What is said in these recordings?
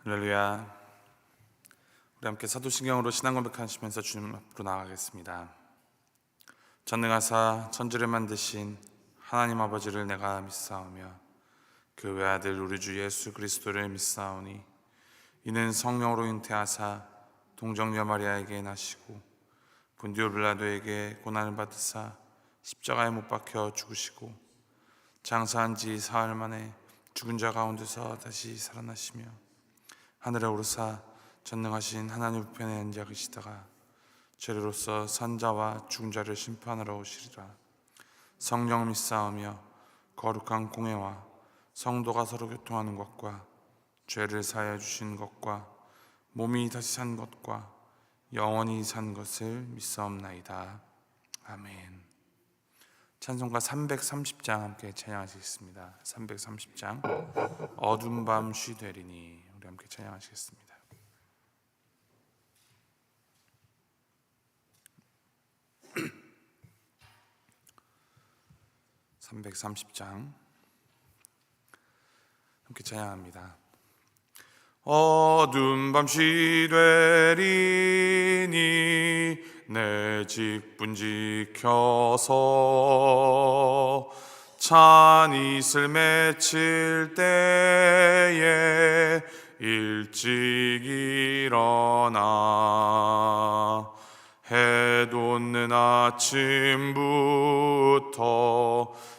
할렐루야. 우리 함께 사도신경으로 신앙 고백하시면서 주님 앞으로 나아가겠습니다. 전능하사 천지를 만드신 하나님 아버지를 내가 믿사오며 그 외아들 우리 주 예수 그리스도를 믿사오니 이는 성령으로 잉태하사 동정녀 마리아에게 나시고 본디오 빌라도에게 고난을 받으사 십자가에 못 박혀 죽으시고 장사한 지 사흘 만에 죽은 자 가운데서 다시 살아나시며 하늘에 오르사 전능하신 하나님 우편에 앉아 계시다가 죄로서 산자와 죽은 자를 심판하러 오시리라. 성령 믿사오며 거룩한 공회와 성도가 서로 교통하는 것과 죄를 사하여 주신 것과 몸이 다시 산 것과 영원히 산 것을 믿사옵나이다. 아멘. 찬송가 330장 함께 찬양하시겠습니다. 330장 어두운 밤 쉬되리니 우리 함께 찬양하시겠습니다. 330장 함께 찬양합니다. 어두운 밤 쉬되리니 내 직분 지켜서 찬 이슬 맺힐 때에 일찍 일어나 해 돋는 아침부터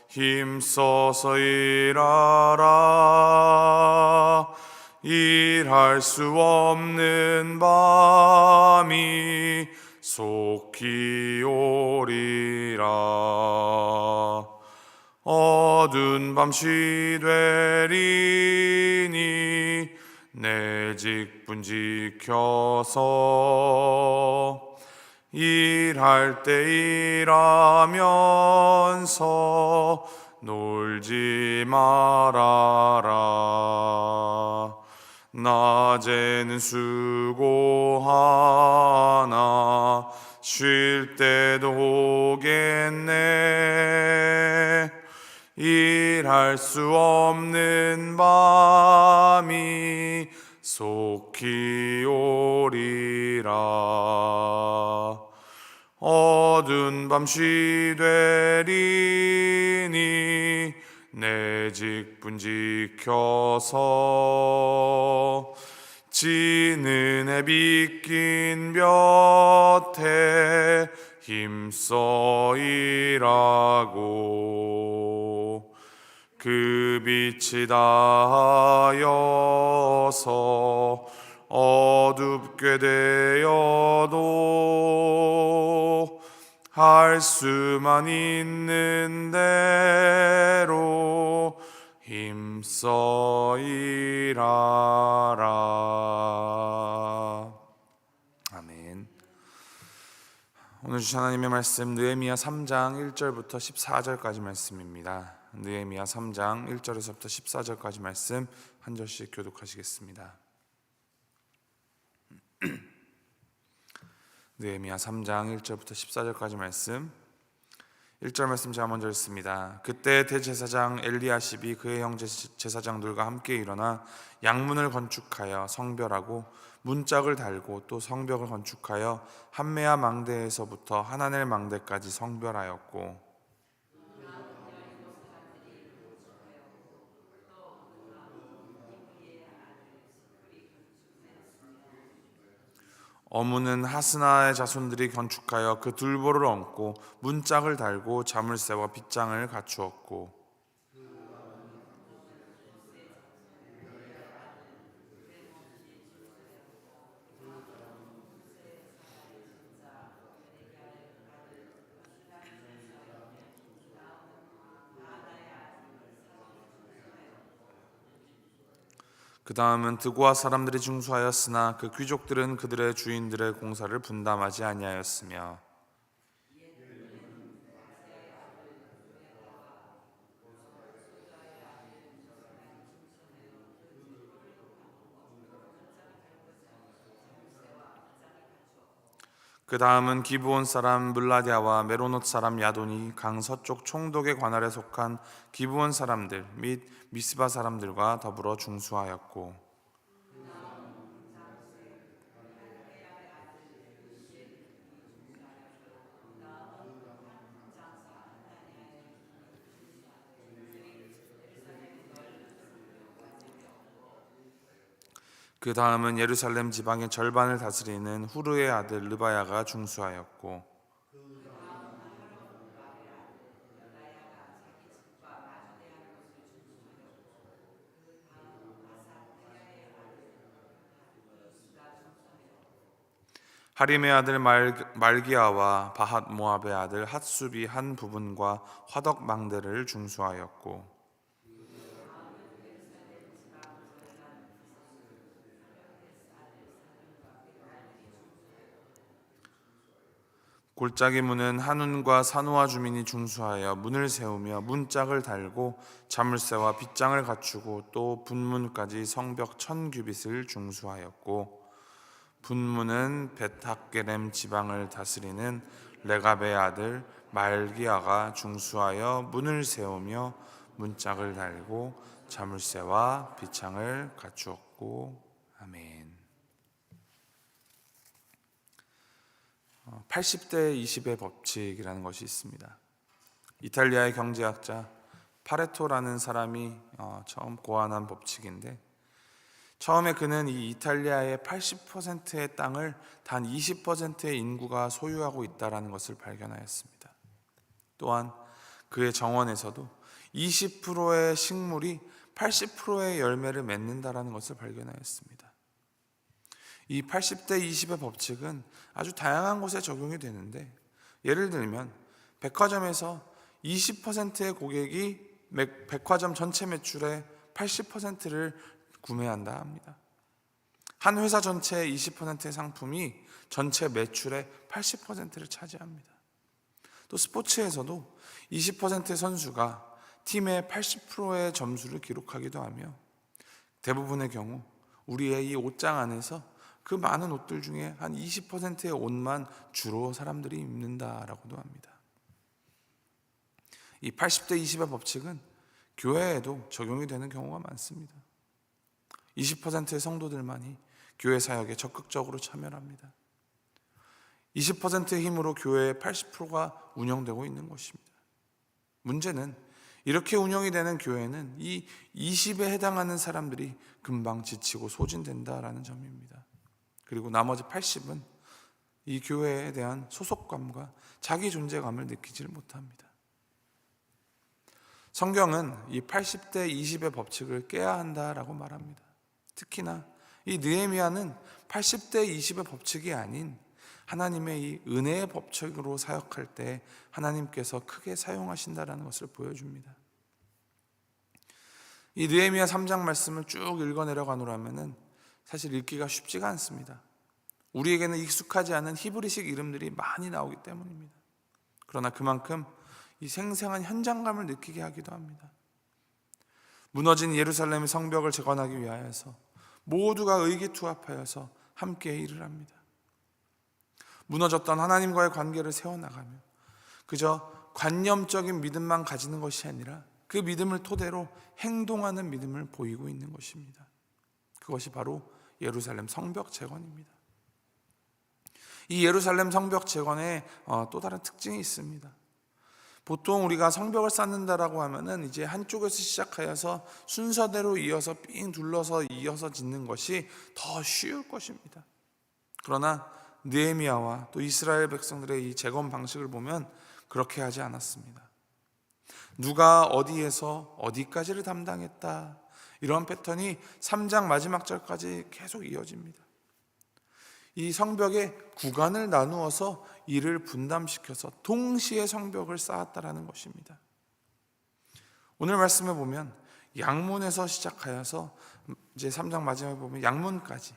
힘써서 일하라. 일할 수 없는 밤이 속히 오리라. 어두운 밤 쉬되리니 내 직분 지켜서 일할 때 일하면서 놀지 말아라. 낮에는 수고하나 쉴 때도 오겠네. 일할 수 없는 밤이 속히 오리라. 어두운 밤 쉬되리니 내 직분 지켜서 지는 해 빗긴 볕에 힘써 일하고 그 빛이 닿아여서 어둡게 되어도 할 수만 있는 대로 힘써 일하라. 아멘. 오늘 주신 하나님의 말씀 느헤미야 3장 1절부터 14절까지 말씀입니다. 느헤미야 3장 1절에서부터 14절까지 말씀 한 절씩 교독하시겠습니다. 느헤미야 3장 1절부터 14절까지 말씀. 1절 말씀 제가 먼저 읽습니다. 그때 대제사장 엘리야십이 그의 형제 제사장들과 함께 일어나 양문을 건축하여 성별하고 문짝을 달고 또 성벽을 건축하여 한메아 망대에서부터 하나넬 망대까지 성별하였고 어무는 하스나의 자손들이 건축하여 그 둘보를 얹고 문짝을 달고 자물쇠와 빗장을 갖추었고 그 다음은 드고아 사람들이 중수하였으나 그 귀족들은 그들의 주인들의 공사를 분담하지 아니하였으며 그 다음은 기브온 사람 물라디아와 메로노트 사람 야돈이 강 서쪽 총독의 관할에 속한 기브온 사람들 및 미스바 사람들과 더불어 중수하였고 그 다음은 예루살렘 지방의 절반을 다스리는 후르의 아들 르바야가 중수하였고, 하림의 아들 말기야와 바핫 모압의 아들 핫수비 한 부분과 화덕 망대를 중수하였고, 골짜기 문은 한운과 산호와 주민이 중수하여 문을 세우며 문짝을 달고 자물쇠와 빗장을 갖추고 또 분문까지 성벽 1000규빗을 중수하였고, 분문은 벳학게렘 지방을 다스리는 레갑의 아들 말기야가 중수하여 문을 세우며 문짝을 달고 자물쇠와 빗장을 갖추었고. 아멘. 80대 20의 법칙이라는 것이 있습니다. 이탈리아의 경제학자 파레토라는 사람이 처음 고안한 법칙인데, 처음에 그는 이 이탈리아의 80%의 땅을 단 20%의 인구가 소유하고 있다는 것을 발견하였습니다. 또한 그의 정원에서도 20%의 식물이 80%의 열매를 맺는다는 것을 발견하였습니다. 이 80대 20의 법칙은 아주 다양한 곳에 적용이 되는데, 예를 들면 백화점에서 20%의 고객이 백화점 전체 매출의 80%를 구매한다 합니다. 한 회사 전체의 20%의 상품이 전체 매출의 80%를 차지합니다. 또 스포츠에서도 20%의 선수가 팀의 80%의 점수를 기록하기도 하며, 대부분의 경우 우리의 이 옷장 안에서 그 많은 옷들 중에 한 20%의 옷만 주로 사람들이 입는다라고도 합니다. 이 80대 20의 법칙은 교회에도 적용이 되는 경우가 많습니다. 20%의 성도들만이 교회 사역에 적극적으로 참여합니다. 20%의 힘으로 교회의 80%가 운영되고 있는 것입니다. 문제는 이렇게 운영이 되는 교회는 이 20에 해당하는 사람들이 금방 지치고 소진된다라는 점입니다. 그리고 나머지 80은 이 교회에 대한 소속감과 자기 존재감을 느끼지 못합니다. 성경은 이 80대 20의 법칙을 깨야 한다라고 말합니다. 특히나 이 느헤미야는 80대 20의 법칙이 아닌 하나님의 이 은혜의 법칙으로 사역할 때 하나님께서 크게 사용하신다라는 것을 보여줍니다. 이 느헤미야 3장 말씀을 쭉 읽어내려가노라면은 사실 읽기가 쉽지가 않습니다. 우리에게는 익숙하지 않은 히브리식 이름들이 많이 나오기 때문입니다. 그러나 그만큼 이 생생한 현장감을 느끼게 하기도 합니다. 무너진 예루살렘의 성벽을 재건하기 위하여서 모두가 의기투합하여서 함께 일을 합니다. 무너졌던 하나님과의 관계를 세워나가며 그저 관념적인 믿음만 가지는 것이 아니라 그 믿음을 토대로 행동하는 믿음을 보이고 있는 것입니다. 그것이 바로 예루살렘 성벽 재건입니다. 이 예루살렘 성벽 재건에 또 다른 특징이 있습니다. 보통 우리가 성벽을 쌓는다라고 하면은 이제 한쪽에서 시작하여서 순서대로 이어서 삥 둘러서 이어서 짓는 것이 더 쉬울 것입니다. 그러나 느헤미야와 또 이스라엘 백성들의 이 재건 방식을 보면 그렇게 하지 않았습니다. 누가 어디에서 어디까지를 담당했다, 이런 패턴이 3장 마지막 절까지 계속 이어집니다. 이 성벽의 구간을 나누어서 이를 분담시켜서 동시에 성벽을 쌓았다라는 것입니다. 오늘 말씀에 보면 양문에서 시작하여서 이제 3장 마지막에 보면 양문까지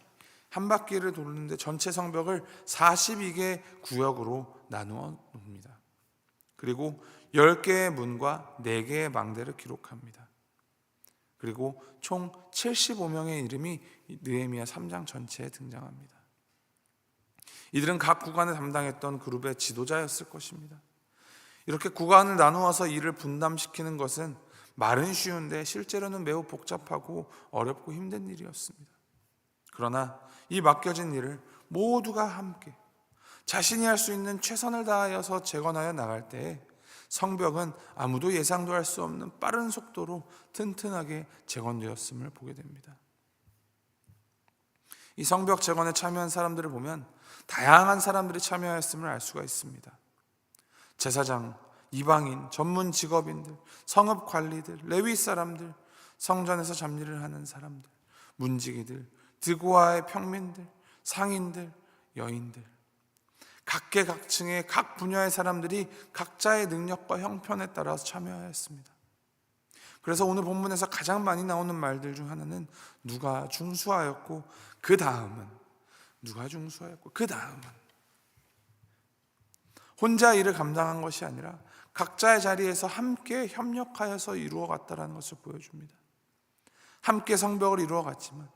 한 바퀴를 도는데 전체 성벽을 42개 구역으로 나누어 놓습니다. 그리고 10개의 문과 4개의 망대를 기록합니다. 그리고 총 75명의 이름이 느헤미야 3장 전체에 등장합니다. 이들은 각 구간을 담당했던 그룹의 지도자였을 것입니다. 이렇게 구간을 나누어서 일을 분담시키는 것은 말은 쉬운데 실제로는 매우 복잡하고 어렵고 힘든 일이었습니다. 그러나 이 맡겨진 일을 모두가 함께 자신이 할 수 있는 최선을 다하여서 재건하여 나갈 때에 성벽은 아무도 예상도 할 수 없는 빠른 속도로 튼튼하게 재건되었음을 보게 됩니다. 이 성벽 재건에 참여한 사람들을 보면 다양한 사람들이 참여하였음을 알 수가 있습니다. 제사장, 이방인, 전문 직업인들, 성읍 관리들, 레위 사람들, 성전에서 잡일을 하는 사람들, 문지기들, 드고아의 평민들, 상인들, 여인들, 각계각층의 각 분야의 사람들이 각자의 능력과 형편에 따라서 참여하였습니다. 그래서 오늘 본문에서 가장 많이 나오는 말들 중 하나는 누가 중수하였고 그 다음은, 누가 중수하였고 그 다음은, 혼자 일을 감당한 것이 아니라 각자의 자리에서 함께 협력하여서 이루어갔다는 것을 보여줍니다. 함께 성벽을 이루어갔지만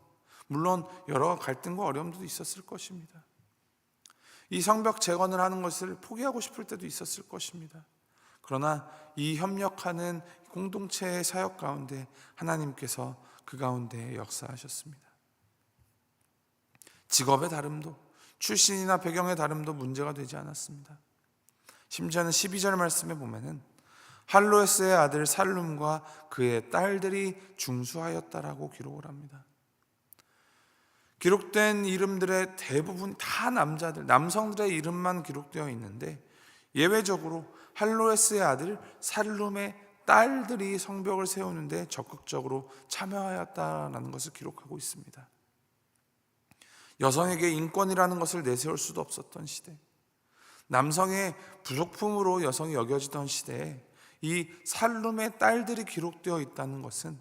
물론 여러 갈등과 어려움도 있었을 것입니다. 이 성벽 재건을 하는 것을 포기하고 싶을 때도 있었을 것입니다. 그러나 이 협력하는 공동체의 사역 가운데 하나님께서 그 가운데 역사하셨습니다. 직업의 다름도, 출신이나 배경의 다름도 문제가 되지 않았습니다. 심지어는 12절 말씀에 보면은 할로에스의 아들 살룸과 그의 딸들이 중수하였다라고 기록을 합니다. 기록된 이름들의 대부분 다 남자들, 남성들의 이름만 기록되어 있는데 예외적으로 할로에스의 아들 살룸의 딸들이 성벽을 세우는데 적극적으로 참여하였다라는 것을 기록하고 있습니다. 여성에게 인권이라는 것을 내세울 수도 없었던 시대, 남성의 부속품으로 여성이 여겨지던 시대에 이 살룸의 딸들이 기록되어 있다는 것은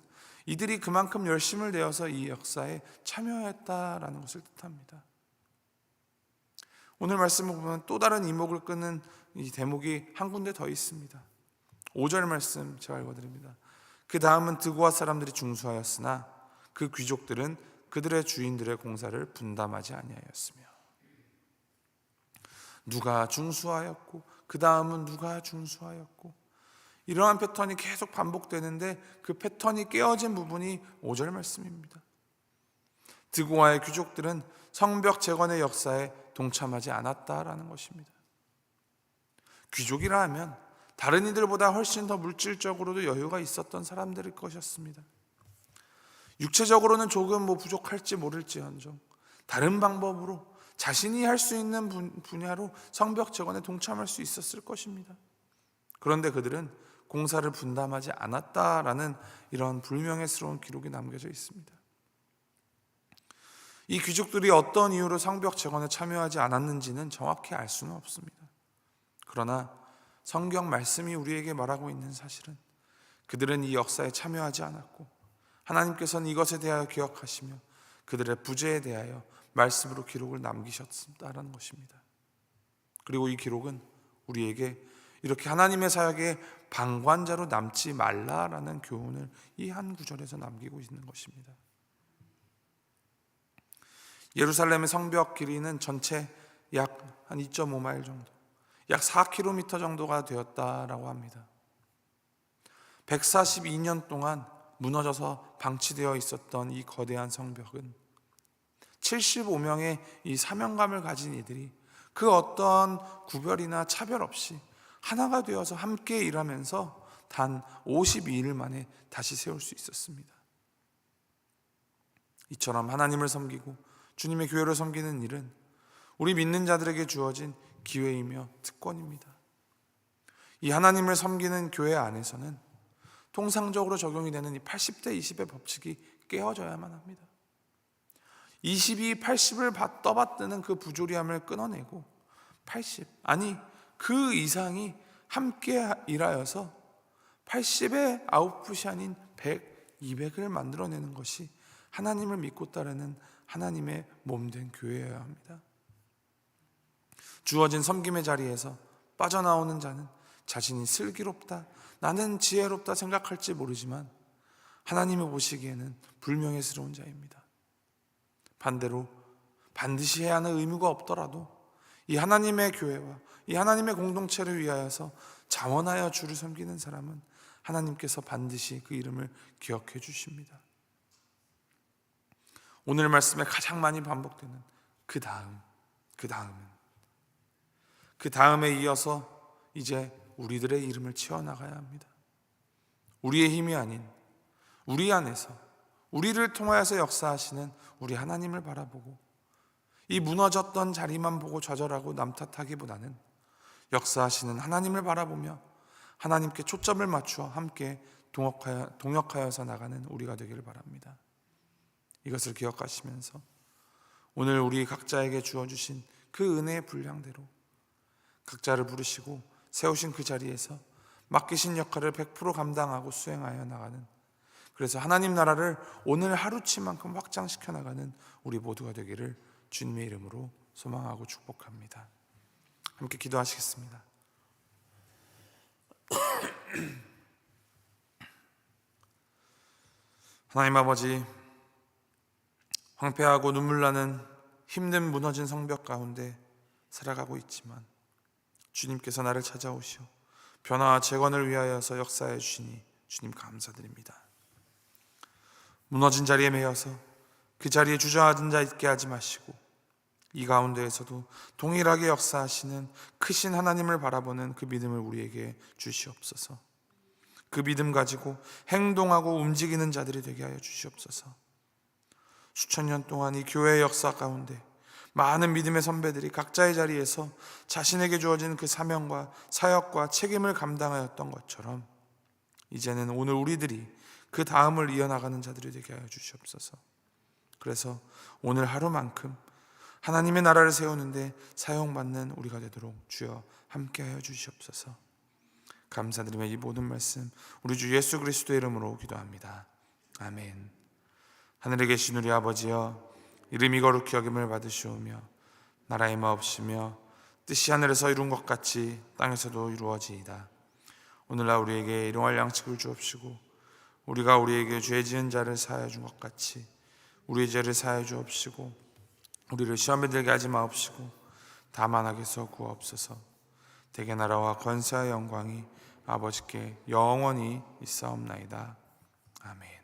이들이 그만큼 열심을 내어서 이 역사에 참여했다라는 것을 뜻합니다. 오늘 말씀을 보면 또 다른 이목을 끄는 이 대목이 한 군데 더 있습니다. 5절 말씀 제가 읽어드립니다. 그 다음은 드고아 사람들이 중수하였으나 그 귀족들은 그들의 주인들의 공사를 분담하지 아니하였으며. 누가 중수하였고 그 다음은 누가 중수하였고, 이러한 패턴이 계속 반복되는데 그 패턴이 깨어진 부분이 5절 말씀입니다. 드고아의 귀족들은 성벽 재건의 역사에 동참하지 않았다라는 것입니다. 귀족이라 하면 다른 이들보다 훨씬 더 물질적으로도 여유가 있었던 사람들일 것이었습니다. 육체적으로는 조금 부족할지 모를지언정 다른 방법으로 자신이 할 수 있는 분야로 성벽 재건에 동참할 수 있었을 것입니다. 그런데 그들은 공사를 분담하지 않았다라는 이런 불명예스러운 기록이 남겨져 있습니다. 이 귀족들이 어떤 이유로 성벽 재건에 참여하지 않았는지는 정확히 알 수는 없습니다. 그러나 성경 말씀이 우리에게 말하고 있는 사실은 그들은 이 역사에 참여하지 않았고 하나님께서는 이것에 대하여 기억하시며 그들의 부재에 대하여 말씀으로 기록을 남기셨다는 것입니다. 그리고 이 기록은 우리에게 이렇게 하나님의 사역에 방관자로 남지 말라라는 교훈을 이 한 구절에서 남기고 있는 것입니다. 예루살렘의 성벽 길이는 전체 약 한 2.5마일 정도, 약 4km 정도가 되었다라고 합니다. 142년 동안 무너져서 방치되어 있었던 이 거대한 성벽은 75명의 이 사명감을 가진 이들이 그 어떤 구별이나 차별 없이 하나가 되어서 함께 일하면서 단 52일 만에 다시 세울 수 있었습니다. 이처럼 하나님을 섬기고 주님의 교회를 섬기는 일은 우리 믿는 자들에게 주어진 기회이며 특권입니다. 이 하나님을 섬기는 교회 안에서는 통상적으로 적용이 되는 이 80대 20의 법칙이 깨어져야만 합니다. 20이 80을 떠받드는 그 부조리함을 끊어내고 80, 아니 그 이상이 함께 일하여서 80의 아웃풋이 아닌 100, 200을 만들어내는 것이 하나님을 믿고 따르는 하나님의 몸된 교회여야 합니다. 주어진 섬김의 자리에서 빠져나오는 자는 자신이 슬기롭다, 나는 지혜롭다 생각할지 모르지만 하나님이 보시기에는 불명예스러운 자입니다. 반대로 반드시 해야 하는 의무가 없더라도 이 하나님의 교회와 이 하나님의 공동체를 위하여서 자원하여 주를 섬기는 사람은 하나님께서 반드시 그 이름을 기억해 주십니다. 오늘 말씀에 가장 많이 반복되는 그 다음에 이어서 이제 우리들의 이름을 치어나가야 합니다. 우리의 힘이 아닌 우리 안에서 우리를 통하여서 역사하시는 우리 하나님을 바라보고 이 무너졌던 자리만 보고 좌절하고 남 탓하기보다는 역사하시는 하나님을 바라보며 하나님께 초점을 맞추어 함께 동역하여서 나가는 우리가 되기를 바랍니다. 이것을 기억하시면서 오늘 우리 각자에게 주어주신 그 은혜의 분량대로 각자를 부르시고 세우신 그 자리에서 맡기신 역할을 100% 감당하고 수행하여 나가는, 그래서 하나님 나라를 오늘 하루치만큼 확장시켜 나가는 우리 모두가 되기를 주님의 이름으로 소망하고 축복합니다. 함께 기도하시겠습니다. 하나님 아버지, 황폐하고 눈물 나는 힘든 무너진 성벽 가운데 살아가고 있지만 주님께서 나를 찾아오시어 변화와 재건을 위하여서 역사해 주시니 주님 감사드립니다. 무너진 자리에 매여서 그 자리에 주저앉은 자 있게 하지 마시고 이 가운데에서도 동일하게 역사하시는 크신 하나님을 바라보는 그 믿음을 우리에게 주시옵소서. 그 믿음 가지고 행동하고 움직이는 자들이 되게 하여 주시옵소서. 수천 년 동안 이 교회의 역사 가운데 많은 믿음의 선배들이 각자의 자리에서 자신에게 주어진 그 사명과 사역과 책임을 감당하였던 것처럼 이제는 오늘 우리들이 그 다음을 이어나가는 자들이 되게 하여 주시옵소서. 그래서 오늘 하루만큼 하나님의 나라를 세우는데 사용받는 우리가 되도록 주여 함께하여 주시옵소서. 감사드리며 이 모든 말씀 우리 주 예수 그리스도의 이름으로 기도합니다. 아멘. 하늘에 계신 우리 아버지여, 이름이 거룩히 여김을 받으시오며 나라의 마옵시며 뜻이 하늘에서 이룬 것 같이 땅에서도 이루어지이다. 오늘날 우리에게 일용할 양식을 주옵시고 우리가 우리에게 죄 지은 자를 사하여 준 것 같이 우리의 죄를 사하여 주옵시고 우리를 시험에 들게 하지 마옵시고 다만 악에서 구하옵소서. 대개 나라와 권세와 영광이 아버지께 영원히 있사옵나이다. 아멘.